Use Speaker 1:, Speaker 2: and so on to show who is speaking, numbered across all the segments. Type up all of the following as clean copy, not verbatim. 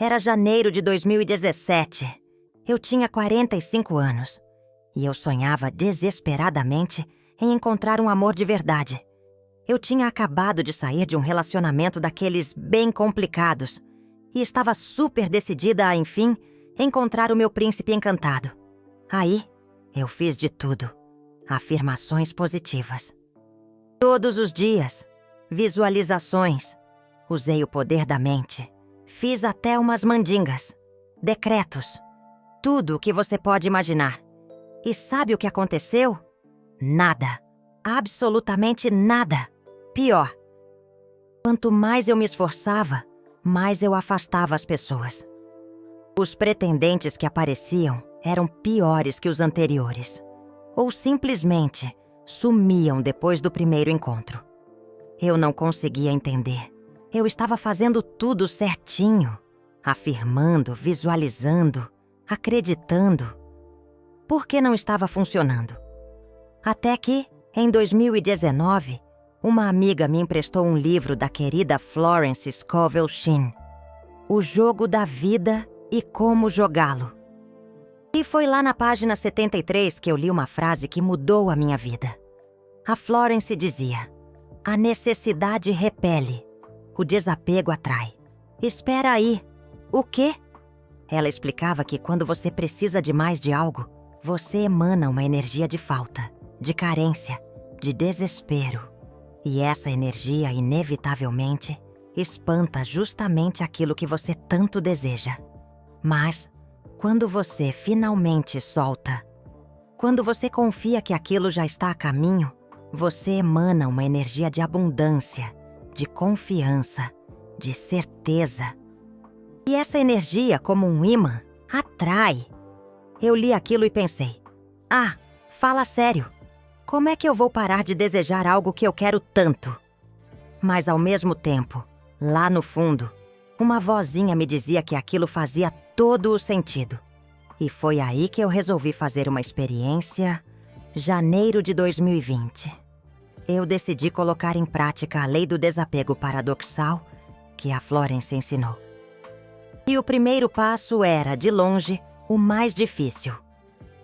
Speaker 1: Era janeiro de 2017. Eu tinha 45 anos. E eu sonhava desesperadamente em encontrar um amor de verdade. Eu tinha acabado de sair de um relacionamento daqueles bem complicados e estava super decidida a, enfim, encontrar o meu príncipe encantado. Aí, eu fiz de tudo. Afirmações positivas. Todos os dias. Visualizações. Usei o poder da mente. Fiz até umas mandingas. Decretos. Tudo o que você pode imaginar. E sabe o que aconteceu? Nada. Absolutamente nada. Pior. Quanto mais eu me esforçava, mais eu afastava as pessoas. Os pretendentes que apareciam eram piores que os anteriores. Ou simplesmente sumiam depois do primeiro encontro. Eu não conseguia entender. Eu estava fazendo tudo certinho. Afirmando, visualizando, acreditando. Por que não estava funcionando? Até que, em 2019, uma amiga me emprestou um livro da querida Florence Scovel Shinn, O Jogo da Vida e Como Jogá-lo. E foi lá na página 73 que eu li uma frase que mudou a minha vida. A Florence dizia: a necessidade repele, o desapego atrai. Espera aí, o quê? Ela explicava que quando você precisa demais de algo, você emana uma energia de falta, de carência, de desespero. E essa energia, inevitavelmente, espanta justamente aquilo que você tanto deseja. Mas, quando você finalmente solta, quando você confia que aquilo já está a caminho, você emana uma energia de abundância, de confiança, de certeza. E essa energia, como um imã, atrai. Eu li aquilo e pensei: ah, fala sério. Como é que eu vou parar de desejar algo que eu quero tanto? Mas ao mesmo tempo, lá no fundo, uma vozinha me dizia que aquilo fazia todo o sentido. E foi aí que eu resolvi fazer uma experiência, janeiro de 2020. Eu decidi colocar em prática a lei do desapego paradoxal que a Florence ensinou. E o primeiro passo era, de longe, o mais difícil: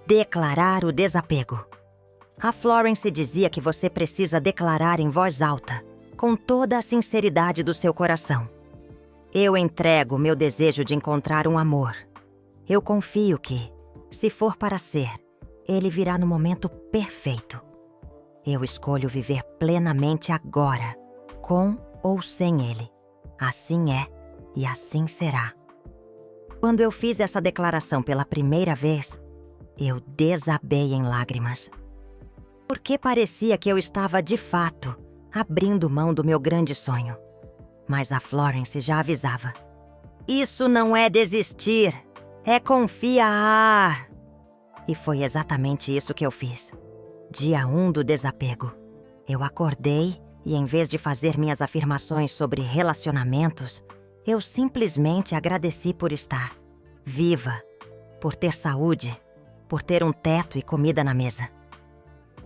Speaker 1: declarar o desapego. A Florence dizia que você precisa declarar em voz alta, com toda a sinceridade do seu coração: eu entrego meu desejo de encontrar um amor. Eu confio que, se for para ser, ele virá no momento perfeito. Eu escolho viver plenamente agora, com ou sem ele. Assim é e assim será. Quando eu fiz essa declaração pela primeira vez, eu desabei em lágrimas. Porque parecia que eu estava, de fato, abrindo mão do meu grande sonho. Mas a Florence já avisava: isso não é desistir, é confiar. E foi exatamente isso que eu fiz. Dia 1 do desapego. Eu acordei e, em vez de fazer minhas afirmações sobre relacionamentos, eu simplesmente agradeci por estar viva, por ter saúde, por ter um teto e comida na mesa.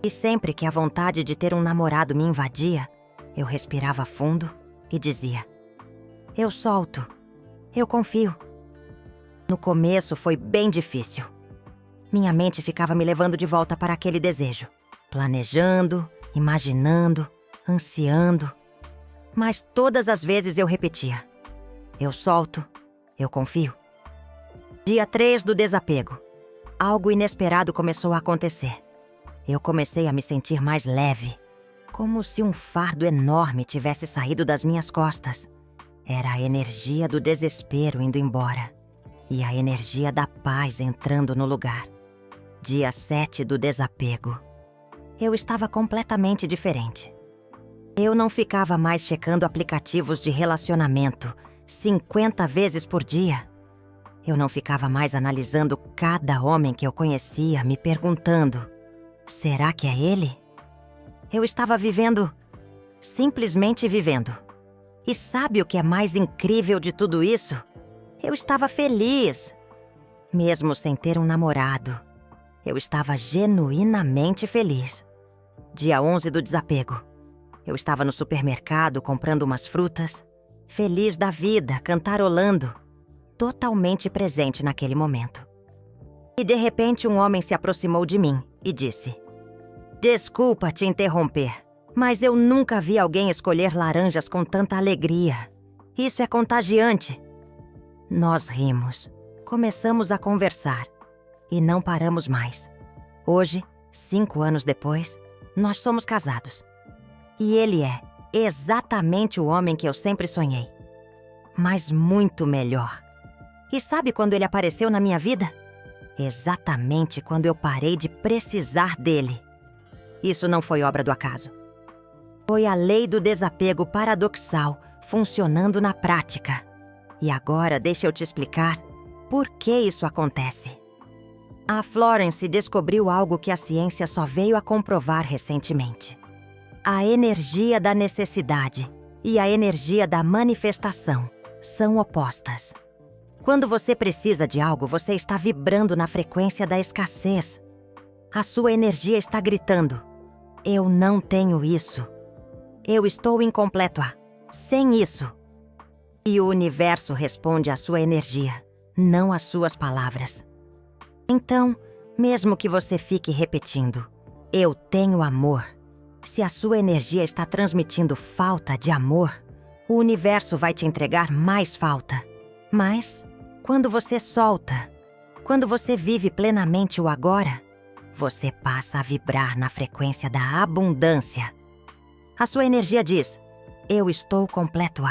Speaker 1: E sempre que a vontade de ter um namorado me invadia, eu respirava fundo e dizia: eu solto, eu confio. No começo foi bem difícil. Minha mente ficava me levando de volta para aquele desejo, planejando, imaginando, ansiando. Mas todas as vezes eu repetia: eu solto, eu confio. Dia 3 do desapego. Algo inesperado começou a acontecer. Eu comecei a me sentir mais leve, como se um fardo enorme tivesse saído das minhas costas. Era a energia do desespero indo embora e a energia da paz entrando no lugar. Dia 7 do desapego. Eu estava completamente diferente. Eu não ficava mais checando aplicativos de relacionamento 50 vezes por dia. Eu não ficava mais analisando cada homem que eu conhecia, me perguntando: será que é ele? Eu estava vivendo, simplesmente vivendo. E sabe o que é mais incrível de tudo isso? Eu estava feliz. Mesmo sem ter um namorado, eu estava genuinamente feliz. Dia 11 do desapego. Eu estava no supermercado comprando umas frutas, feliz da vida, cantarolando. totalmente presente naquele momento. E de repente um homem se aproximou de mim e disse: "Desculpa te interromper, mas eu nunca vi alguém escolher laranjas com tanta alegria. Isso é contagiante." Nós rimos, começamos a conversar e não paramos mais. Hoje, 5 anos depois, nós somos casados. E ele é exatamente o homem que eu sempre sonhei. Mas muito melhor. E sabe quando ele apareceu na minha vida? Exatamente quando eu parei de precisar dele. Isso não foi obra do acaso. Foi a lei do desapego paradoxal funcionando na prática. E agora deixa eu te explicar por que isso acontece. A Florence descobriu algo que a ciência só veio a comprovar recentemente. A energia da necessidade e a energia da manifestação são opostas. Quando você precisa de algo, você está vibrando na frequência da escassez. A sua energia está gritando: "Eu não tenho isso. Eu estou incompleto sem isso." E o universo responde à sua energia, não às suas palavras. Então, mesmo que você fique repetindo: "Eu tenho amor", se a sua energia está transmitindo falta de amor, o universo vai te entregar mais falta. Mas, quando você solta, quando você vive plenamente o agora, você passa a vibrar na frequência da abundância. A sua energia diz: "Eu estou completo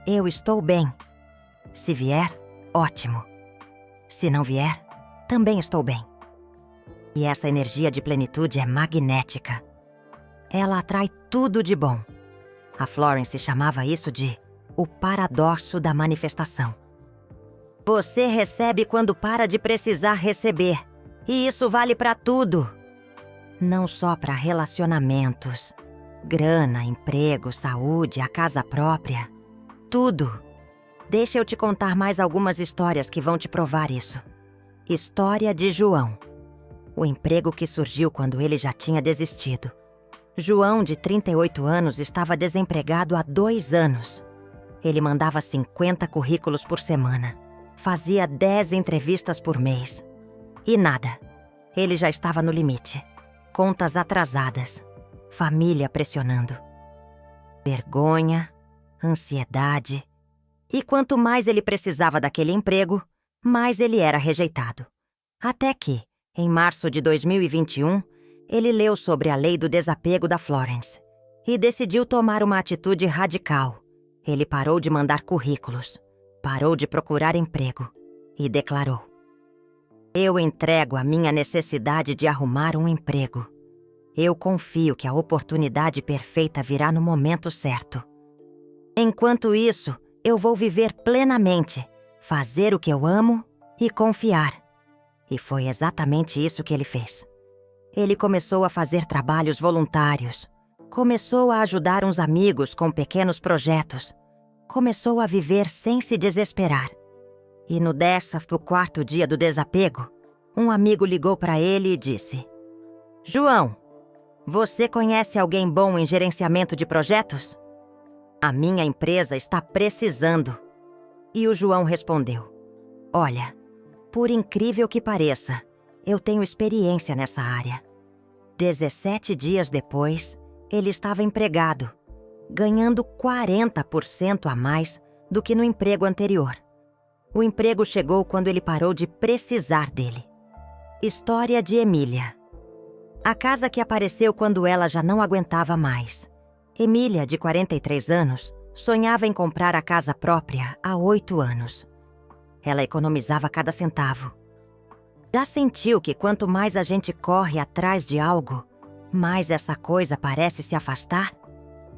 Speaker 1: eu estou bem. Se vier, ótimo. Se não vier, também estou bem." E essa energia de plenitude é magnética. Ela atrai tudo de bom. A Florence chamava isso de o paradoxo da manifestação. Você recebe quando para de precisar receber. E isso vale para tudo. Não só para relacionamentos, grana, emprego, saúde, a casa própria. Tudo. Deixa eu te contar mais algumas histórias que vão te provar isso. História de João. O emprego que surgiu quando ele já tinha desistido. João, de 38 anos, estava desempregado há 2 anos. Ele mandava 50 currículos por semana. Fazia 10 entrevistas por mês. E nada. Ele já estava no limite. Contas atrasadas. Família pressionando. Vergonha, ansiedade. E quanto mais ele precisava daquele emprego, mais ele era rejeitado. Até que, em março de 2021, ele leu sobre a lei do desapego da Florence e decidiu tomar uma atitude radical. Ele parou de mandar currículos, parou de procurar emprego e declarou: "Eu entrego a minha necessidade de arrumar um emprego. Eu confio que a oportunidade perfeita virá no momento certo. Enquanto isso, eu vou viver plenamente, fazer o que eu amo e confiar." E foi exatamente isso que ele fez. Ele começou a fazer trabalhos voluntários, começou a ajudar uns amigos com pequenos projetos, começou a viver sem se desesperar. E no 14º dia do desapego, um amigo ligou para ele e disse: "João, você conhece alguém bom em gerenciamento de projetos? A minha empresa está precisando." E o João respondeu: "Olha, por incrível que pareça, eu tenho experiência nessa área." 17 dias depois, ele estava empregado, ganhando 40% a mais do que no emprego anterior. O emprego chegou quando ele parou de precisar dele. História de Emília. A casa que apareceu quando ela já não aguentava mais. Emília, de 43 anos, sonhava em comprar a casa própria há 8 anos. Ela economizava cada centavo. Já sentiu que quanto mais a gente corre atrás de algo, mais essa coisa parece se afastar?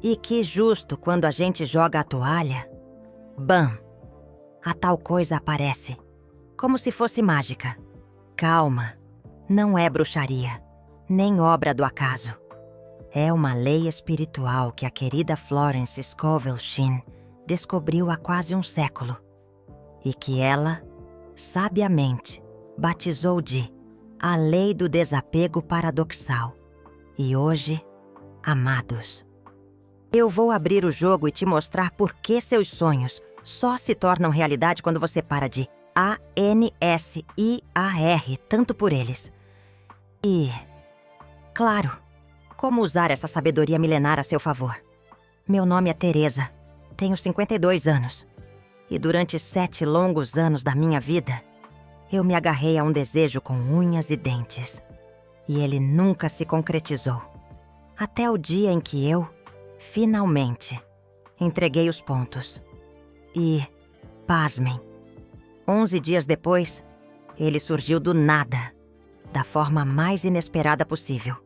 Speaker 1: E que justo quando a gente joga a toalha, bam! A tal coisa aparece, como se fosse mágica. Calma, não é bruxaria, nem obra do acaso. É uma lei espiritual que a querida Florence Scovel Shinn descobriu há quase um século. E que ela, sabiamente, batizou de a lei do desapego paradoxal. E hoje, amados, eu vou abrir o jogo e te mostrar por que seus sonhos só se tornam realidade quando você para de ANSIAR tanto por eles. E, claro, como usar essa sabedoria milenar a seu favor. Meu nome é Teresa, tenho 52 anos. E durante 7 longos anos da minha vida, eu me agarrei a um desejo com unhas e dentes. E ele nunca se concretizou. Até o dia em que eu, finalmente, entreguei os pontos. E, pasmem, 11 dias depois, ele surgiu do nada, da forma mais inesperada possível.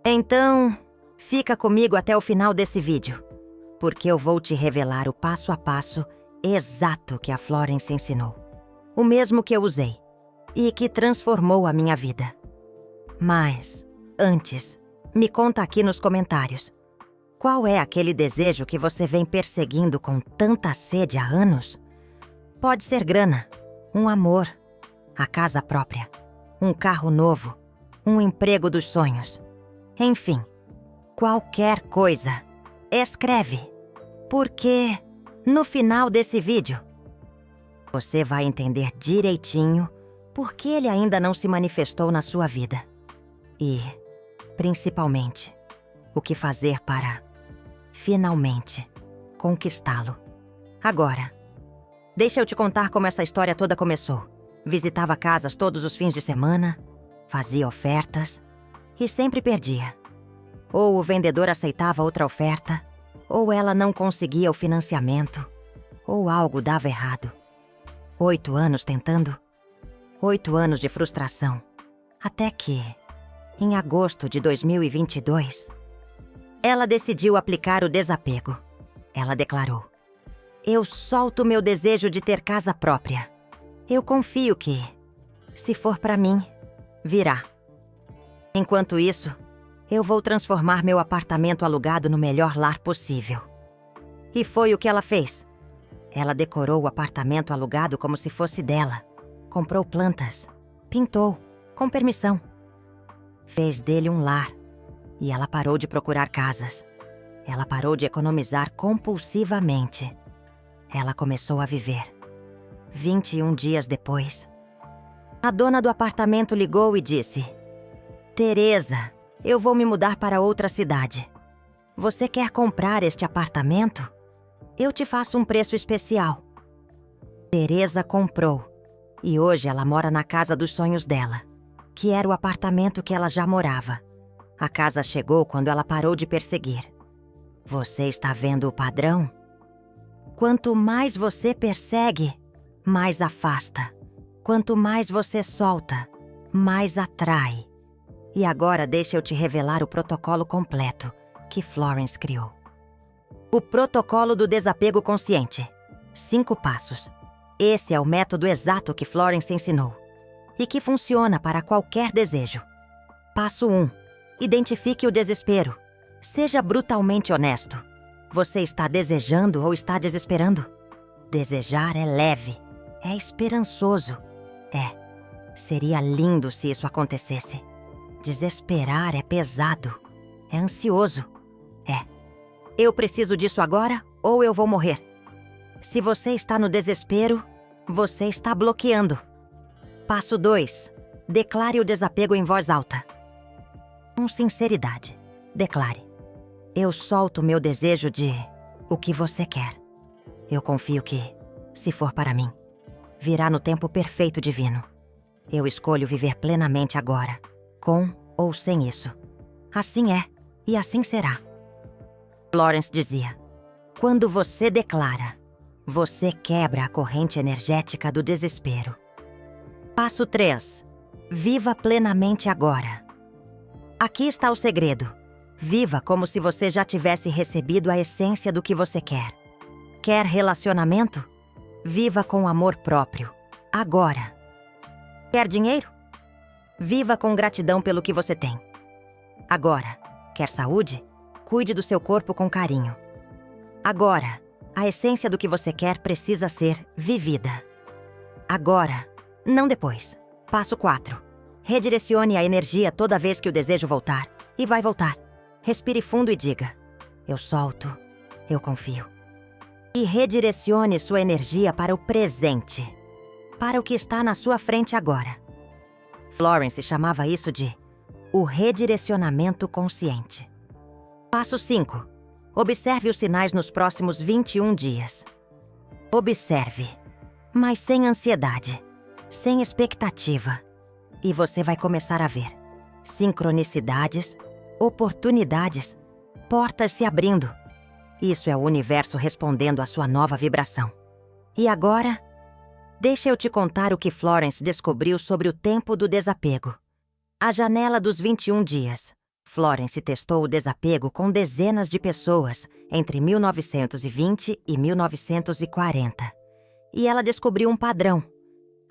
Speaker 1: Então, fica comigo até o final desse vídeo, porque eu vou te revelar o passo a passo exato que a Florence ensinou. O mesmo que eu usei, e que transformou a minha vida. Mas, antes, me conta aqui nos comentários. Qual é aquele desejo que você vem perseguindo com tanta sede há anos? Pode ser grana, um amor, a casa própria, um carro novo, um emprego dos sonhos. Enfim, qualquer coisa. Escreve, porque no final desse vídeo, você vai entender direitinho por que ele ainda não se manifestou na sua vida. E, principalmente, o que fazer para, finalmente, conquistá-lo. Agora, deixa eu te contar como essa história toda começou. Visitava casas todos os fins de semana, fazia ofertas e sempre perdia. Ou o vendedor aceitava outra oferta, ou ela não conseguia o financiamento, ou algo dava errado. 8 anos tentando, 8 anos de frustração, até que, em agosto de 2022, ela decidiu aplicar o desapego. Ela declarou: "Eu solto meu desejo de ter casa própria. Eu confio que, se for para mim, virá. Enquanto isso, eu vou transformar meu apartamento alugado no melhor lar possível." E foi o que ela fez. Ela decorou o apartamento alugado como se fosse dela. Comprou plantas, pintou, com permissão. Fez dele um lar. E ela parou de procurar casas. Ela parou de economizar compulsivamente. Ela começou a viver. 21 dias depois, a dona do apartamento ligou e disse: "Teresa, eu vou me mudar para outra cidade. Você quer comprar este apartamento? Eu te faço um preço especial." Teresa comprou. E hoje ela mora na casa dos sonhos dela, que era o apartamento que ela já morava. A casa chegou quando ela parou de perseguir. Você está vendo o padrão? Quanto mais você persegue, mais afasta. Quanto mais você solta, mais atrai. E agora deixa eu te revelar o protocolo completo que Florence criou. O protocolo do desapego consciente. 5 passos. Esse é o método exato que Florence ensinou e que funciona para qualquer desejo. Passo 1. Identifique o desespero. Seja brutalmente honesto. Você está desejando ou está desesperando? Desejar é leve, é esperançoso. Seria lindo se isso acontecesse. Desesperar é pesado, é ansioso. Eu preciso disso agora ou eu vou morrer. Se você está no desespero, você está bloqueando. Passo 2. Declare o desapego em voz alta. Com sinceridade, declare: "Eu solto meu desejo de o que você quer. Eu confio que, se for para mim, virá no tempo perfeito divino. Eu escolho viver plenamente agora, com ou sem isso. Assim é e assim será." Florence dizia: "Quando você declara, você quebra a corrente energética do desespero." Passo 3. Viva plenamente agora. Aqui está o segredo. Viva como se você já tivesse recebido a essência do que você quer. Quer relacionamento? Viva com amor próprio, agora. Quer dinheiro? Viva com gratidão pelo que você tem. Agora. Quer saúde? Cuide do seu corpo com carinho. Agora. A essência do que você quer precisa ser vivida. Agora, não depois. Passo 4. Redirecione a energia toda vez que o desejo voltar. E vai voltar. Respire fundo e diga: "Eu solto, eu confio." e redirecione sua energia para o presente, para o que está na sua frente agora. Florence chamava isso de o redirecionamento consciente. Passo 5. Observe os sinais nos próximos 21 dias. Observe, mas sem ansiedade, sem expectativa. E você vai começar a ver sincronicidades, oportunidades, portas se abrindo. Isso é o universo respondendo à sua nova vibração. E agora, deixa eu te contar o que Florence descobriu sobre o tempo do desapego. A janela dos 21 dias. Florence testou o desapego com dezenas de pessoas entre 1920 e 1940. E ela descobriu um padrão.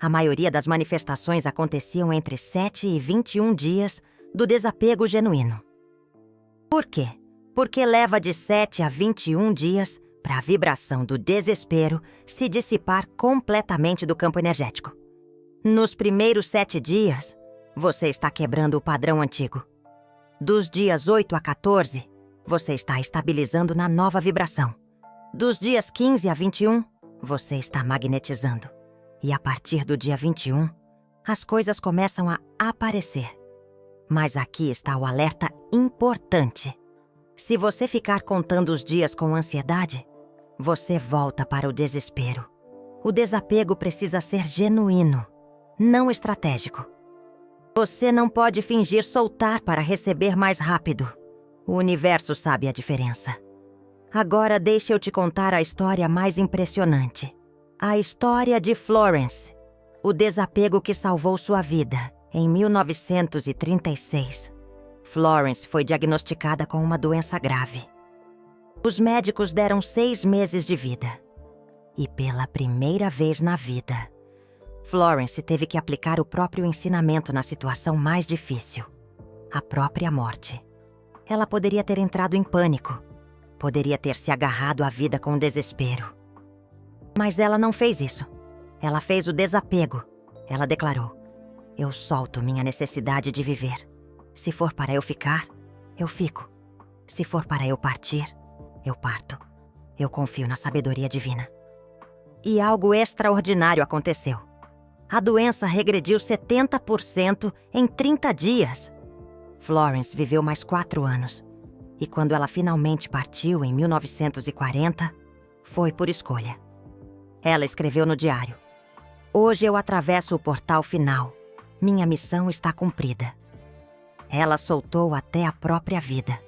Speaker 1: A maioria das manifestações aconteciam entre 7 e 21 dias do desapego genuíno. Por quê? Porque leva de 7 a 21 dias para a vibração do desespero se dissipar completamente do campo energético. Nos primeiros 7 dias, você está quebrando o padrão antigo. Dos dias 8 a 14, você está estabilizando na nova vibração. Dos dias 15 a 21, você está magnetizando. E a partir do dia 21, as coisas começam a aparecer. Mas aqui está o alerta importante. Se você ficar contando os dias com ansiedade, você volta para o desespero. O desapego precisa ser genuíno, não estratégico. Você não pode fingir soltar para receber mais rápido. O universo sabe a diferença. Agora deixa eu te contar a história mais impressionante. A história de Florence, o desapego que salvou sua vida em 1936. Florence foi diagnosticada com uma doença grave. Os médicos deram 6 meses de vida. E pela primeira vez na vida, Florence teve que aplicar o próprio ensinamento na situação mais difícil, a própria morte. Ela poderia ter entrado em pânico, poderia ter se agarrado à vida com desespero. Mas ela não fez isso. Ela fez o desapego. Ela declarou: eu solto minha necessidade de viver. Se for para eu ficar, eu fico. Se for para eu partir, eu parto. Eu confio na sabedoria divina. E algo extraordinário aconteceu. A doença regrediu 70% em 30 dias. Florence viveu mais 4 anos. E quando ela finalmente partiu em 1940, foi por escolha. Ela escreveu no diário: hoje eu atravesso o portal final. Minha missão está cumprida. Ela soltou até a própria vida.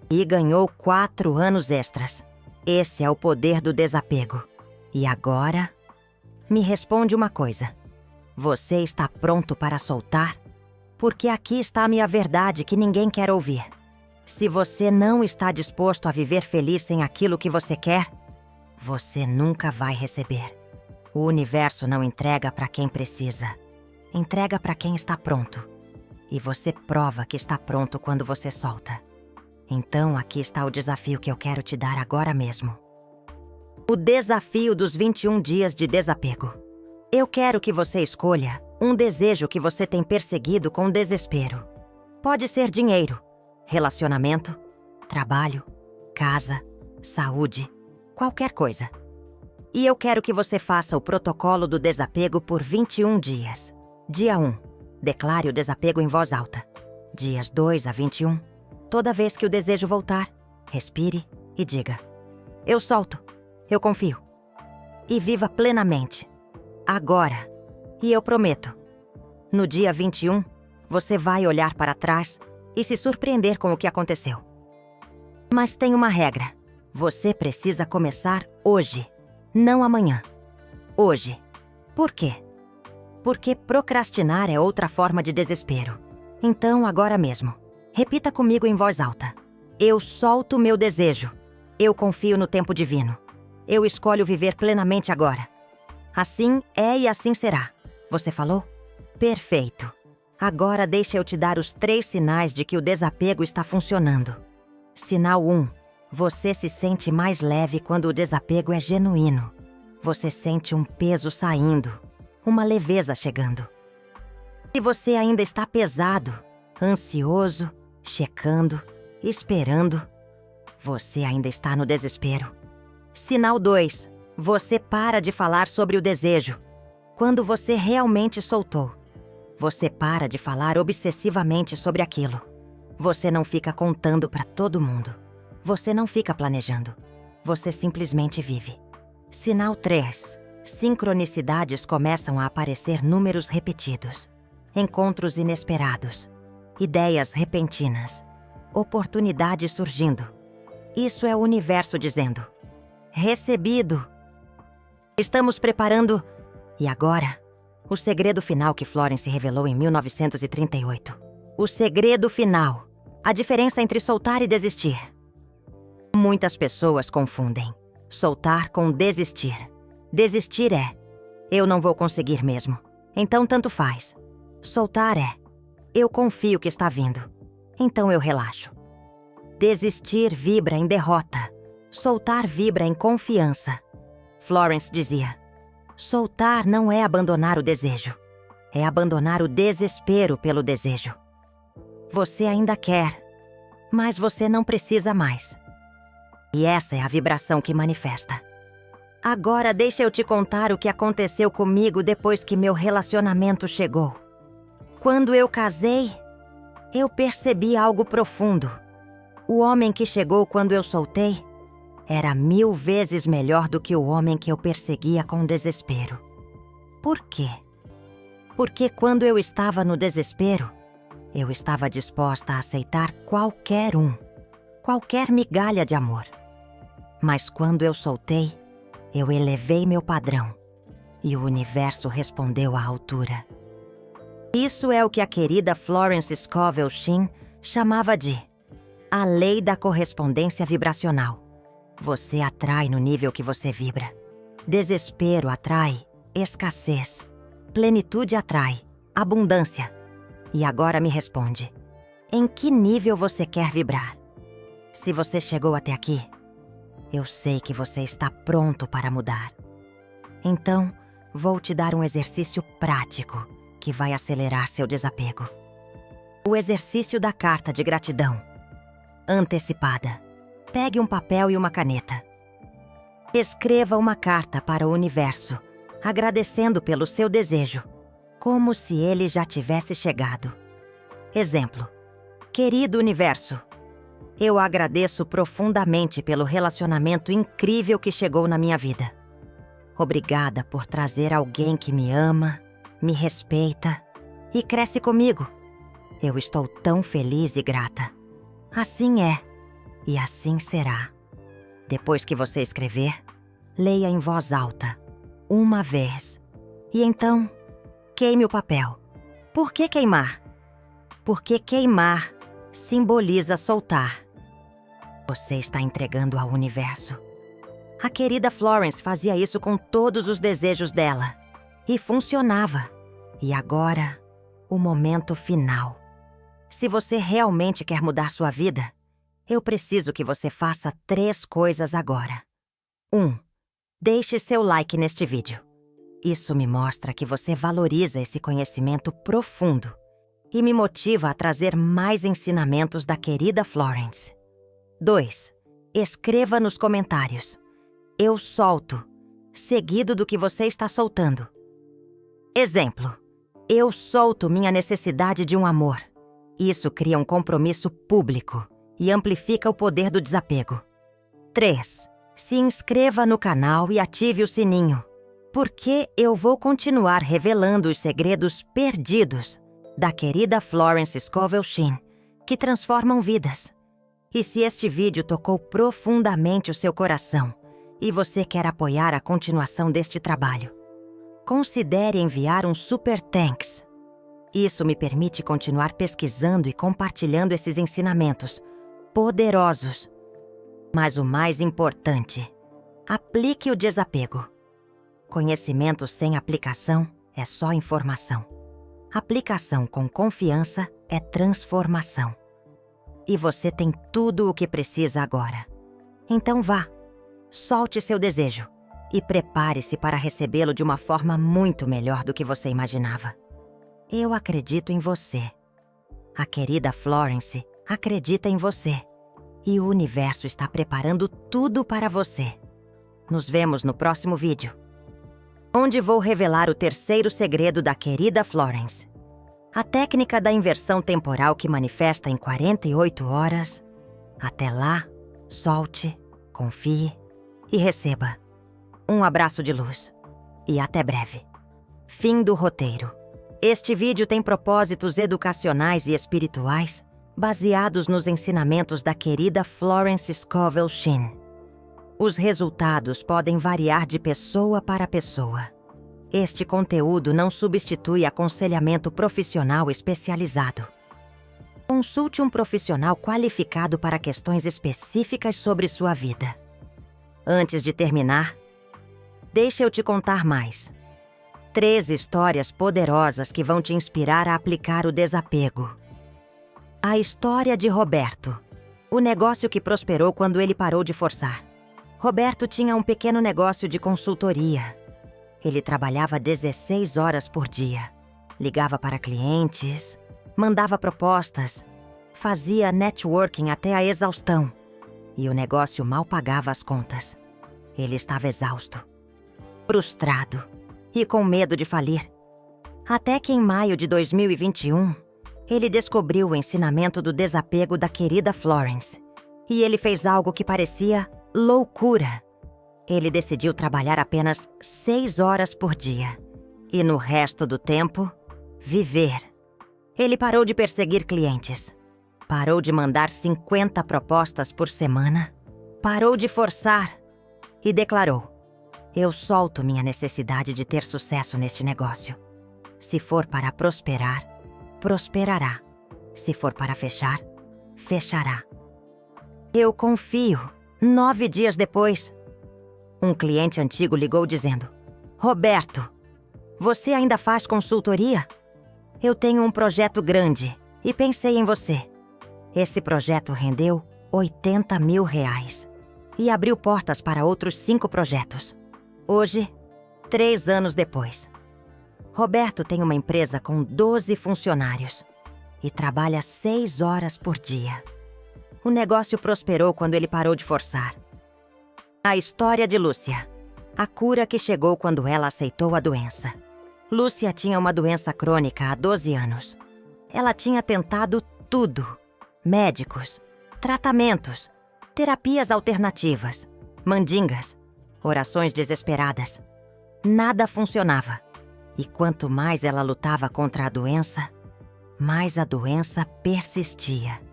Speaker 1: E ganhou 4 anos extras. Esse é o poder do desapego. E agora, me responde uma coisa. Você está pronto para soltar? Porque aqui está a minha verdade que ninguém quer ouvir. Se você não está disposto a viver feliz sem aquilo que você quer, você nunca vai receber. O universo não entrega para quem precisa. Entrega para quem está pronto. E você prova que está pronto quando você solta. Então aqui está o desafio que eu quero te dar agora mesmo. O desafio dos 21 dias de desapego. Eu quero que você escolha um desejo que você tem perseguido com desespero. Pode ser dinheiro, relacionamento, trabalho, casa, saúde, qualquer coisa. E eu quero que você faça o protocolo do desapego por 21 dias. Dia 1, declare o desapego em voz alta. Dias 2 a 21, toda vez que o desejo voltar, respire e diga: eu solto, eu confio. E viva plenamente. Agora. E eu prometo, no dia 21, você vai olhar para trás e se surpreender com o que aconteceu. Mas tem uma regra. Você precisa começar hoje, não amanhã. Hoje. Por quê? Porque procrastinar é outra forma de desespero. Então, agora mesmo, repita comigo em voz alta. Eu solto meu desejo. Eu confio no tempo divino. Eu escolho viver plenamente agora. Assim é e assim será. Você falou? Perfeito. Agora deixa eu te dar os 3 sinais de que o desapego está funcionando. Sinal 1. Você se sente mais leve quando o desapego é genuíno. Você sente um peso saindo, uma leveza chegando. Se você ainda está pesado, ansioso, checando, esperando, você ainda está no desespero. Sinal 2. Você para de falar sobre o desejo. Quando você realmente soltou, você para de falar obsessivamente sobre aquilo. Você não fica contando para todo mundo. Você não fica planejando. Você simplesmente vive. Sinal 3. Sincronicidades começam a aparecer, números repetidos, encontros inesperados, ideias repentinas, oportunidades surgindo. Isso é o universo dizendo: recebido. Estamos preparando. E agora, o segredo final que Florence revelou em 1938. O segredo final. A diferença entre soltar e desistir. Muitas pessoas confundem soltar com desistir. Desistir é: eu não vou conseguir mesmo, então tanto faz. Soltar é: eu confio que está vindo, então eu relaxo. Desistir vibra em derrota. Soltar vibra em confiança. Florence dizia: soltar não é abandonar o desejo, é abandonar o desespero pelo desejo. Você ainda quer, mas você não precisa mais. E essa é a vibração que manifesta. Agora deixa eu te contar o que aconteceu comigo depois que meu relacionamento chegou. Quando eu casei, eu percebi algo profundo. O homem que chegou quando eu soltei era 1000 vezes melhor do que o homem que eu perseguia com desespero. Por quê? Porque quando eu estava no desespero, eu estava disposta a aceitar qualquer migalha de amor. Mas quando eu soltei, eu elevei meu padrão e o universo respondeu à altura. Isso é o que a querida Florence Scovel Shinn chamava de a lei da correspondência vibracional. Você atrai no nível que você vibra. Desespero atrai escassez. Plenitude atrai abundância. E agora me responde: em que nível você quer vibrar? Se você chegou até aqui, eu sei que você está pronto para mudar. Então, vou te dar um exercício prático que vai acelerar seu desapego. O exercício da carta de gratidão antecipada. Pegue um papel e uma caneta. Escreva uma carta para o universo, agradecendo pelo seu desejo, como se ele já tivesse chegado. Exemplo: querido universo, eu agradeço profundamente pelo relacionamento incrível que chegou na minha vida. Obrigada por trazer alguém que me ama, me respeita e cresce comigo. Eu estou tão feliz e grata. Assim é, e assim será. Depois que você escrever, leia em voz alta, uma vez. E então, queime o papel. Por que queimar? Porque queimar simboliza soltar. Você está entregando ao universo. A querida Florence fazia isso com todos os desejos dela. E funcionava. E agora, o momento final. Se você realmente quer mudar sua vida, eu preciso que você faça 3 coisas agora. 1. Deixe seu like neste vídeo. Isso me mostra que você valoriza esse conhecimento profundo e me motiva a trazer mais ensinamentos da querida Florence. 2. Escreva nos comentários: eu solto, seguido do que você está soltando. Exemplo: eu solto minha necessidade de um amor. Isso cria um compromisso público e amplifica o poder do desapego. 3. Se inscreva no canal e ative o sininho, porque eu vou continuar revelando os segredos perdidos da querida Florence Scovel Shinn, que transformam vidas. E se este vídeo tocou profundamente o seu coração e você quer apoiar a continuação deste trabalho, considere enviar um Super Thanks. Isso me permite continuar pesquisando e compartilhando esses ensinamentos poderosos. Mas o mais importante, aplique o desapego. Conhecimento sem aplicação é só informação. Aplicação com confiança é transformação. E você tem tudo o que precisa agora. Então vá, solte seu desejo e prepare-se para recebê-lo de uma forma muito melhor do que você imaginava. Eu acredito em você. A querida Florence acredita em você. E o universo está preparando tudo para você. Nos vemos no próximo vídeo, onde vou revelar o terceiro segredo da querida Florence. A técnica da inversão temporal que manifesta em 48 horas. Até lá, solte, confie e receba. Um abraço de luz e até breve. Fim do roteiro. Este vídeo tem propósitos educacionais e espirituais baseados nos ensinamentos da querida Florence Scovel Shinn. Os resultados podem variar de pessoa para pessoa. Este conteúdo não substitui aconselhamento profissional especializado. Consulte um profissional qualificado para questões específicas sobre sua vida. Antes de terminar, deixa eu te contar mais. 3 histórias poderosas que vão te inspirar a aplicar o desapego. A história de Roberto, o negócio que prosperou quando ele parou de forçar. Roberto tinha um pequeno negócio de consultoria. Ele trabalhava 16 horas por dia. Ligava para clientes, mandava propostas, fazia networking até a exaustão. E o negócio mal pagava as contas. Ele estava exausto, frustrado e com medo de falir. Até que em maio de 2021, ele descobriu o ensinamento do desapego da querida Florence. E ele fez algo que parecia loucura. Ele decidiu trabalhar apenas 6 horas por dia. E no resto do tempo, viver. Ele parou de perseguir clientes. Parou de mandar 50 propostas por semana. Parou de forçar. E declarou: eu solto minha necessidade de ter sucesso neste negócio. Se for para prosperar, prosperará. Se for para fechar, fechará. Eu confio. 9 dias depois, um cliente antigo ligou dizendo: Roberto, você ainda faz consultoria? Eu tenho um projeto grande e pensei em você. Esse projeto rendeu R$80 mil e abriu portas para outros 5 projetos. Hoje, 3 anos depois, Roberto tem uma empresa com 12 funcionários e trabalha 6 horas por dia. O negócio prosperou quando ele parou de forçar. A história de Lúcia. A cura que chegou quando ela aceitou a doença. Lúcia tinha uma doença crônica há 12 anos. Ela tinha tentado tudo: médicos, tratamentos, terapias alternativas, mandingas, orações desesperadas. Nada funcionava. E quanto mais ela lutava contra a doença, mais a doença persistia.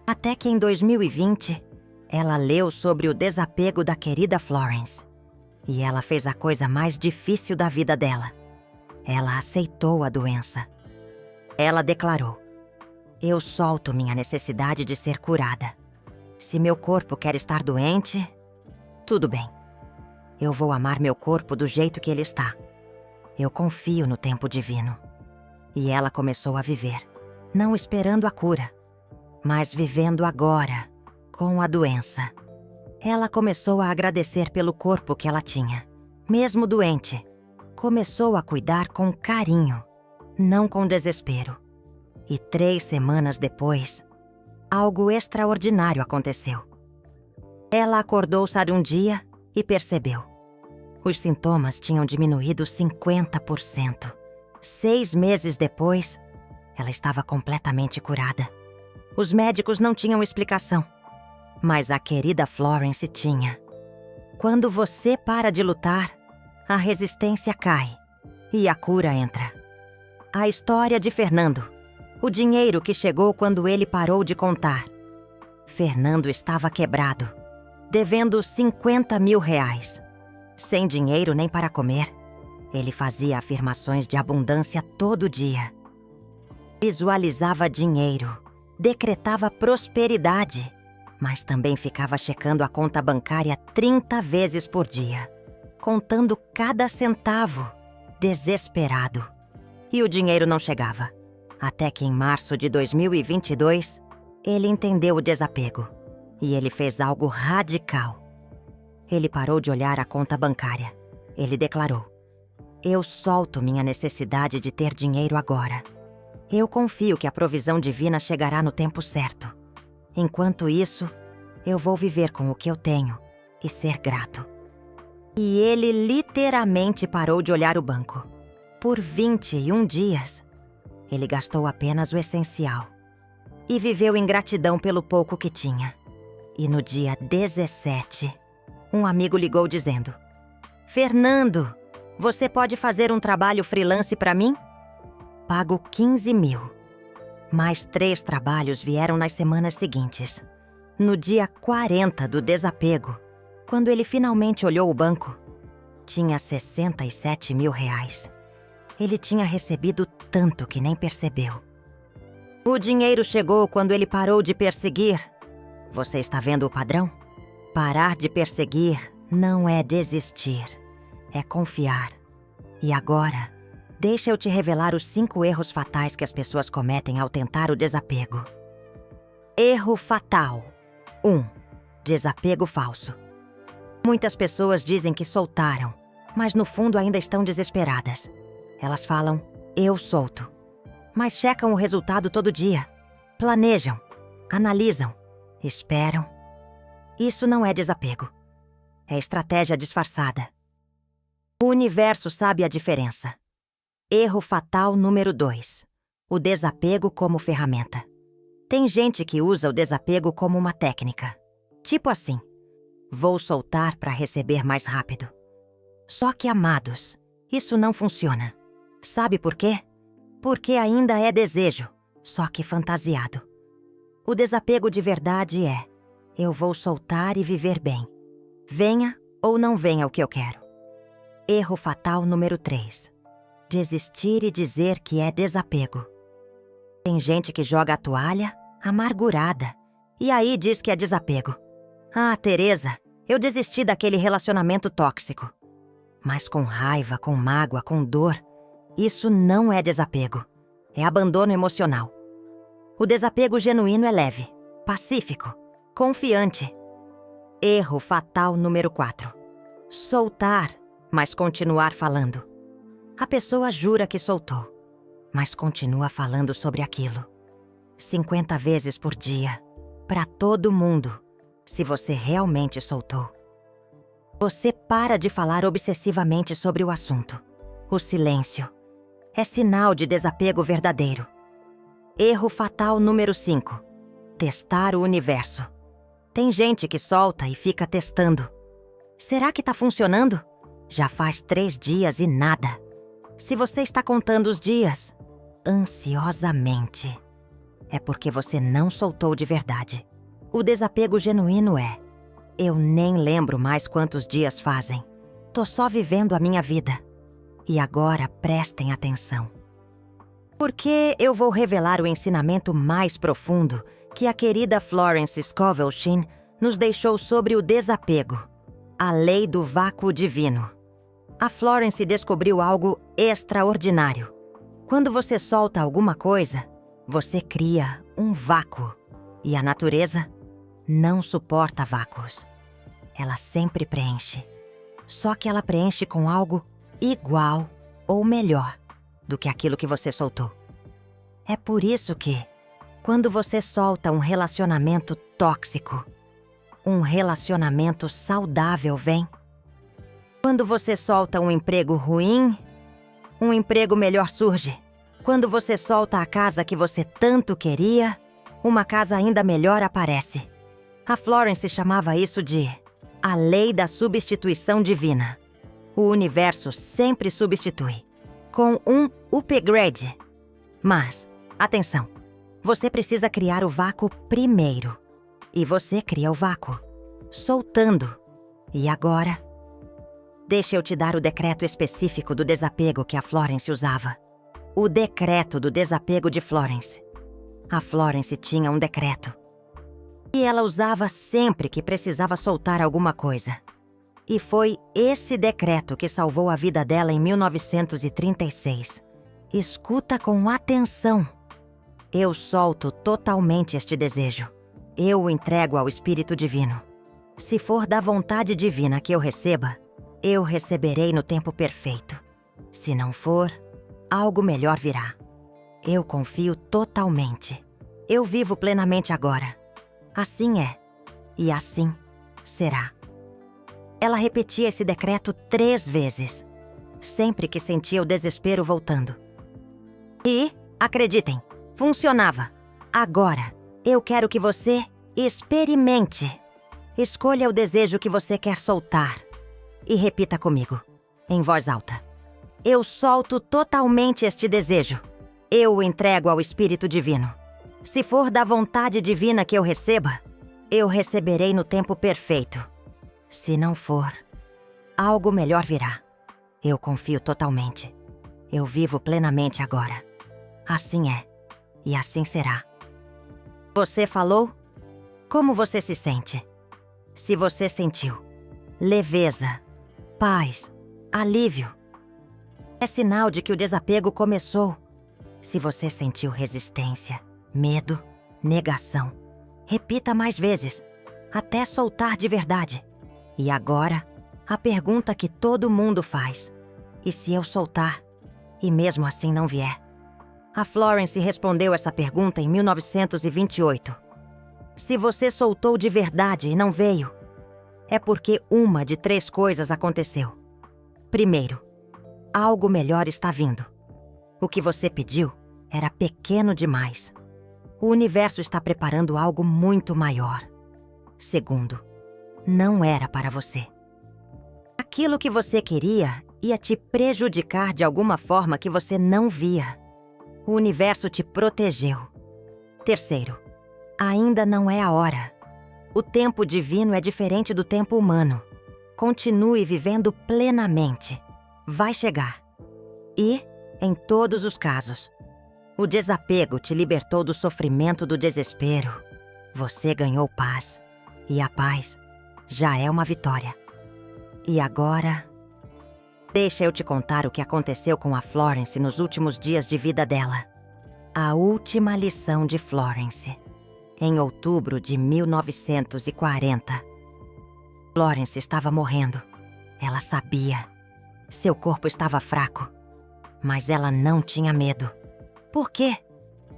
Speaker 1: Até que em 2020, ela leu sobre o desapego da querida Florence. E ela fez a coisa mais difícil da vida dela. Ela aceitou a doença. Ela declarou: eu solto minha necessidade de ser curada. Se meu corpo quer estar doente, tudo bem. Eu vou amar meu corpo do jeito que ele está. Eu confio no tempo divino. E ela começou a viver, não esperando a cura, mas vivendo agora, com a doença. Ela começou a agradecer pelo corpo que ela tinha. Mesmo doente, começou a cuidar com carinho, não com desespero. E 3 semanas depois, algo extraordinário aconteceu. Ela acordou-se um dia e percebeu. Os sintomas tinham diminuído 50%. 6 meses depois, ela estava completamente curada. Os médicos não tinham explicação, mas a querida Florence tinha. Quando você para de lutar, a resistência cai e a cura entra. A história de Fernando. O dinheiro que chegou quando ele parou de contar. Fernando estava quebrado, devendo R$50 mil. Sem dinheiro nem para comer, ele fazia afirmações de abundância todo dia. Visualizava dinheiro, decretava prosperidade, mas também ficava checando a conta bancária 30 vezes por dia, contando cada centavo, desesperado. E o dinheiro não chegava. Até que em março de 2022, ele entendeu o desapego. E ele fez algo radical. Ele parou de olhar a conta bancária. Ele declarou: eu solto minha necessidade de ter dinheiro agora. Eu confio que a provisão divina chegará no tempo certo. Enquanto isso, eu vou viver com o que eu tenho e ser grato. E ele literalmente parou de olhar o banco. Por 21 dias, ele gastou apenas o essencial. E viveu em gratidão pelo pouco que tinha. E no dia 17, um amigo ligou dizendo: Fernando, você pode fazer um trabalho freelance para mim? Pago 15 mil. Mais 3 trabalhos vieram nas semanas seguintes. No dia 40 do desapego, quando ele finalmente olhou o banco, tinha 67 mil reais. Ele tinha recebido tanto que nem percebeu. O dinheiro chegou quando ele parou de perseguir. Você está vendo o padrão? Parar de perseguir não é desistir, é confiar. E agora, deixa eu te revelar os 5 erros fatais que as pessoas cometem ao tentar o desapego. Erro fatal. 1. Desapego falso. Muitas pessoas dizem que soltaram, mas no fundo ainda estão desesperadas. Elas falam, eu solto. Mas checam o resultado todo dia. Planejam, analisam, esperam. Isso não é desapego. É estratégia disfarçada. O universo sabe a diferença. Erro fatal número 2. O desapego como ferramenta. Tem gente que usa o desapego como uma técnica. Tipo assim, vou soltar para receber mais rápido. Só que, amados, isso não funciona. Sabe por quê? Porque ainda é desejo, só que fantasiado. O desapego de verdade é, eu vou soltar e viver bem. Venha ou não venha o que eu quero. Erro fatal número 3. Desistir e dizer que é desapego. Tem gente que joga a toalha, amargurada, e aí diz que é desapego. Ah, Teresa, eu desisti daquele relacionamento tóxico. Mas com raiva, com mágoa, com dor, isso não é desapego. É abandono emocional. O desapego genuíno é leve, pacífico, confiante. Erro fatal número 4. Soltar, mas continuar falando. A pessoa jura que soltou, mas continua falando sobre aquilo. 50 vezes por dia, para todo mundo, se você realmente soltou. Você para de falar obsessivamente sobre o assunto. O silêncio é sinal de desapego verdadeiro. Erro fatal número 5. Testar o universo. Tem gente que solta e fica testando. Será que tá funcionando? Já faz 3 dias e nada. Se você está contando os dias, ansiosamente, é porque você não soltou de verdade. O desapego genuíno é, eu nem lembro mais quantos dias fazem. Tô só vivendo a minha vida. E agora prestem atenção. Porque eu vou revelar o ensinamento mais profundo que a querida Florence Scovel Shinn nos deixou sobre o desapego. A lei do vácuo divino. A Florence descobriu algo extraordinário. Quando você solta alguma coisa, você cria um vácuo. E a natureza não suporta vácuos. Ela sempre preenche. Só que ela preenche com algo igual ou melhor do que aquilo que você soltou. É por isso que, quando você solta um relacionamento tóxico, um relacionamento saudável vem. Quando você solta um emprego ruim, um emprego melhor surge. Quando você solta a casa que você tanto queria, uma casa ainda melhor aparece. A Florence chamava isso de a lei da substituição divina. O universo sempre substitui, com um upgrade. Mas, atenção, você precisa criar o vácuo primeiro. E você cria o vácuo, soltando. E agora, deixa eu te dar o decreto específico do desapego que a Florence usava. O decreto do desapego de Florence. A Florence tinha um decreto. E ela usava sempre que precisava soltar alguma coisa. E foi esse decreto que salvou a vida dela em 1936. Escuta com atenção. Eu solto totalmente este desejo. Eu o entrego ao Espírito Divino. Se for da vontade divina que eu receba, eu receberei no tempo perfeito. Se não for, algo melhor virá. Eu confio totalmente. Eu vivo plenamente agora. Assim é, e assim será. Ela repetia esse decreto 3 vezes, sempre que sentia o desespero voltando. E, acreditem, funcionava. Agora, eu quero que você experimente. Escolha o desejo que você quer soltar e repita comigo, em voz alta. Eu solto totalmente este desejo. Eu o entrego ao Espírito Divino. Se for da vontade divina que eu receba, eu receberei no tempo perfeito. Se não for, algo melhor virá. Eu confio totalmente. Eu vivo plenamente agora. Assim é, e assim será. Você falou? Como você se sente? Se você sentiu leveza, paz, alívio, é sinal de que o desapego começou. Se você sentiu resistência, medo, negação, repita mais vezes, até soltar de verdade. E agora, a pergunta que todo mundo faz. E se eu soltar, e mesmo assim não vier? A Florence respondeu essa pergunta em 1928. Se você soltou de verdade e não veio, é porque uma de 3 coisas aconteceu. Primeiro, algo melhor está vindo. O que você pediu era pequeno demais. O universo está preparando algo muito maior. Segundo, não era para você. Aquilo que você queria ia te prejudicar de alguma forma que você não via. O universo te protegeu. Terceiro, ainda não é a hora. O tempo divino é diferente do tempo humano. Continue vivendo plenamente. Vai chegar. E, em todos os casos, o desapego te libertou do sofrimento do desespero. Você ganhou paz. E a paz já é uma vitória. E agora, deixa eu te contar o que aconteceu com a Florence nos últimos dias de vida dela. A última lição de Florence. Em outubro de 1940. Florence estava morrendo. Ela sabia. Seu corpo estava fraco. Mas ela não tinha medo. Por quê?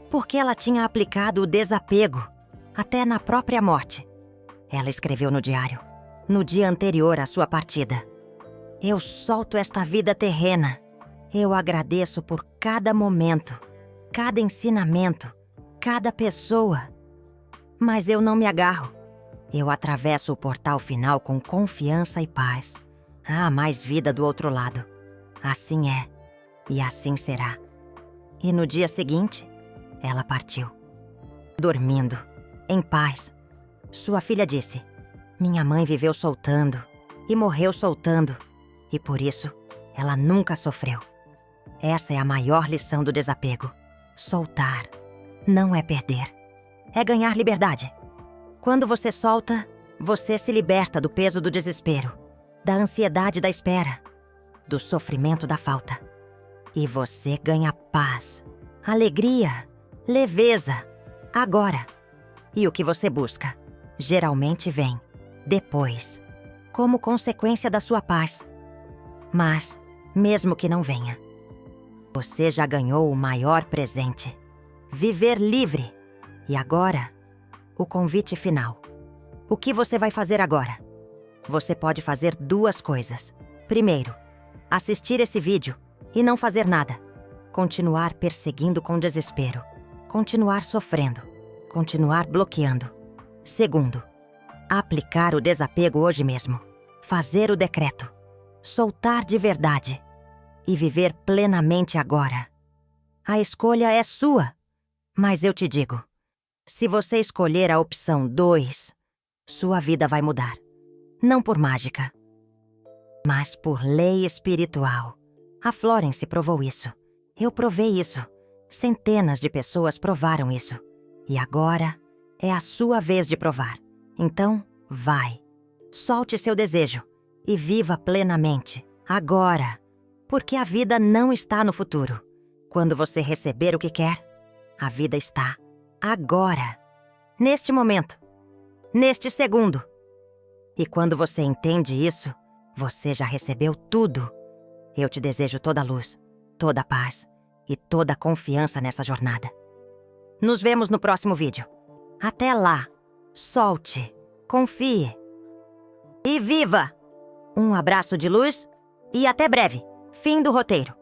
Speaker 1: Porque ela tinha aplicado o desapego, até na própria morte. Ela escreveu no diário, no dia anterior à sua partida. Eu solto esta vida terrena. Eu agradeço por cada momento, cada ensinamento, cada pessoa. Mas eu não me agarro. Eu atravesso o portal final com confiança e paz. Há mais vida do outro lado. Assim é, e assim será. E no dia seguinte, ela partiu. Dormindo, em paz. Sua filha disse: minha mãe viveu soltando e morreu soltando. E por isso, ela nunca sofreu. Essa é a maior lição do desapego. Soltar não é perder. É ganhar liberdade. Quando você solta, você se liberta do peso do desespero, da ansiedade da espera, do sofrimento da falta. E você ganha paz, alegria, leveza, agora. E o que você busca, geralmente vem depois, como consequência da sua paz. Mas, mesmo que não venha, você já ganhou o maior presente: viver livre. E agora, o convite final. O que você vai fazer agora? Você pode fazer 2 coisas. Primeiro, assistir esse vídeo e não fazer nada. Continuar perseguindo com desespero. Continuar sofrendo. Continuar bloqueando. Segundo, aplicar o desapego hoje mesmo. Fazer o decreto. Soltar de verdade. E viver plenamente agora. A escolha é sua. Mas eu te digo, se você escolher a opção 2, sua vida vai mudar. Não por mágica, mas por lei espiritual. A Florence provou isso. Eu provei isso. Centenas de pessoas provaram isso. E agora é a sua vez de provar. Então, vai. Solte seu desejo e viva plenamente, agora. Porque a vida não está no futuro. Quando você receber o que quer, a vida está agora, neste momento, neste segundo. E quando você entende isso, você já recebeu tudo. Eu te desejo toda a luz, toda a paz e toda a confiança nessa jornada. Nos vemos no próximo vídeo. Até lá, solte, confie e viva! Um abraço de luz e até breve. Fim do roteiro.